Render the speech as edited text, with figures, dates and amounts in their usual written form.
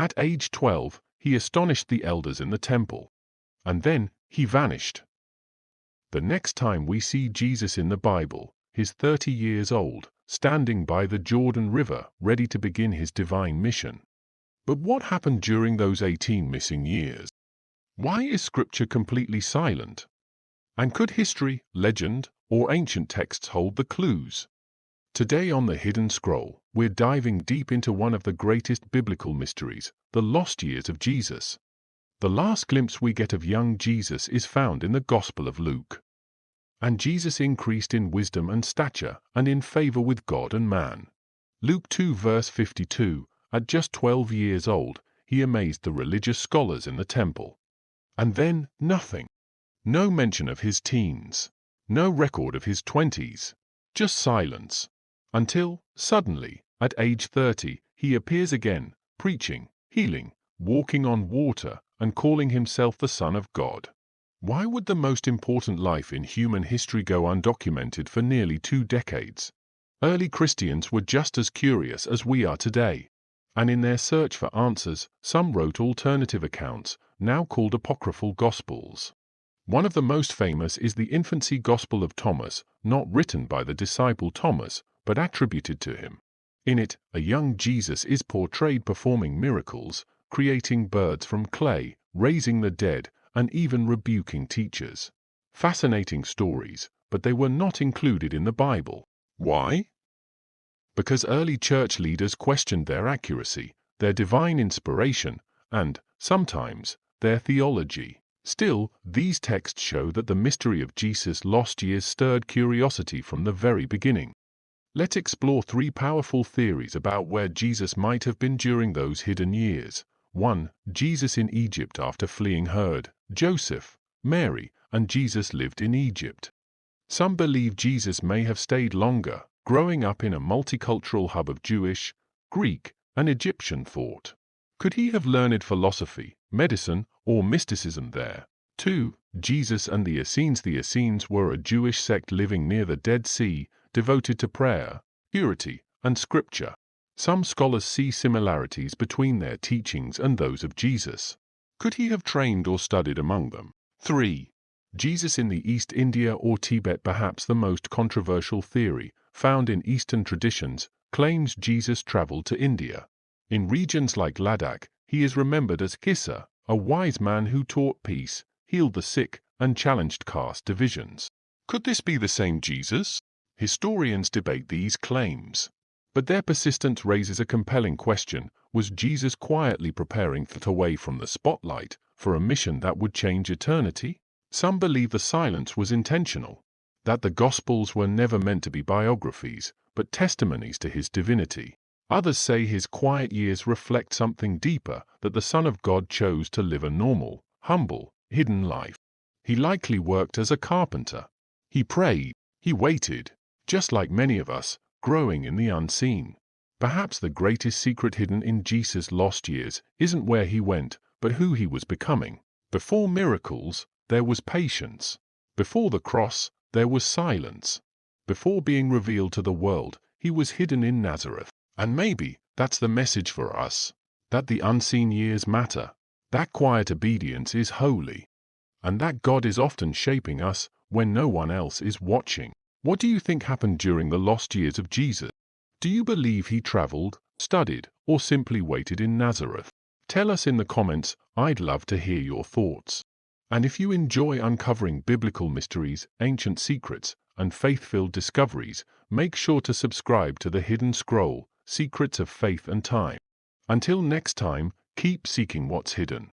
At age 12, he astonished the elders in the temple. And then, he vanished. The next time we see Jesus in the Bible, he's 30 years old, standing by the Jordan River, ready to begin his divine mission. But what happened during those 18 missing years? Why is Scripture completely silent? And could history, legend, or ancient texts hold the clues? Today on The Hidden Scroll, we're diving deep into one of the greatest biblical mysteries, the lost years of Jesus. The last glimpse we get of young Jesus is found in the Gospel of Luke. And Jesus increased in wisdom and stature, and in favor with God and man. Luke 2 verse 52, at just 12 years old, he amazed the religious scholars in the temple. And then, nothing. No mention of his teens. No record of his 20s. Just silence. Until, suddenly, at age 30, he appears again, preaching, healing, walking on water, and calling himself the Son of God. Why would the most important life in human history go undocumented for nearly 2 decades? Early Christians were just as curious as we are today. And in their search for answers, some wrote alternative accounts, now called Apocryphal Gospels. One of the most famous is the infancy Gospel of Thomas, not written by the disciple Thomas, but attributed to him. In it, a young Jesus is portrayed performing miracles, creating birds from clay, raising the dead, and even rebuking teachers. Fascinating stories, but they were not included in the Bible. Why? Because early church leaders questioned their accuracy, their divine inspiration, and, sometimes, their theology. Still, these texts show that the mystery of Jesus' lost years stirred curiosity from the very beginning. Let's explore 3 powerful theories about where Jesus might have been during those hidden years. 1. Jesus in Egypt after fleeing Herod. Joseph, Mary, and Jesus lived in Egypt. Some believe Jesus may have stayed longer, growing up in a multicultural hub of Jewish, Greek, and Egyptian thought. Could he have learned philosophy, medicine, or mysticism there? 2. Jesus and the Essenes. The Essenes were a Jewish sect living near the Dead Sea, devoted to prayer, purity, and scripture. Some scholars see similarities between their teachings and those of Jesus. Could he have trained or studied among them? 3. Jesus in the East India or Tibet. Perhaps the most controversial theory, found in Eastern traditions, claims Jesus traveled to India. In regions like Ladakh, he is remembered as Kissa, a wise man who taught peace, healed the sick, and challenged caste divisions. Could this be the same Jesus? Historians debate these claims. But their persistence raises a compelling question: was Jesus quietly preparing to get away from the spotlight for a mission that would change eternity? Some believe the silence was intentional, that the Gospels were never meant to be biographies, but testimonies to his divinity. Others say his quiet years reflect something deeper, that the Son of God chose to live a normal, humble, hidden life. He likely worked as a carpenter. He prayed. He waited. Just like many of us, growing in the unseen. Perhaps the greatest secret hidden in Jesus' lost years isn't where he went, but who he was becoming. Before miracles, there was patience. Before the cross, there was silence. Before being revealed to the world, he was hidden in Nazareth. And maybe that's the message for us, that the unseen years matter, that quiet obedience is holy, and that God is often shaping us when no one else is watching. What do you think happened during the lost years of Jesus? Do you believe he traveled, studied, or simply waited in Nazareth? Tell us in the comments. I'd love to hear your thoughts. And if you enjoy uncovering biblical mysteries, ancient secrets, and faith-filled discoveries, make sure to subscribe to The Hidden Scroll, Secrets of Faith and Time. Until next time, keep seeking what's hidden.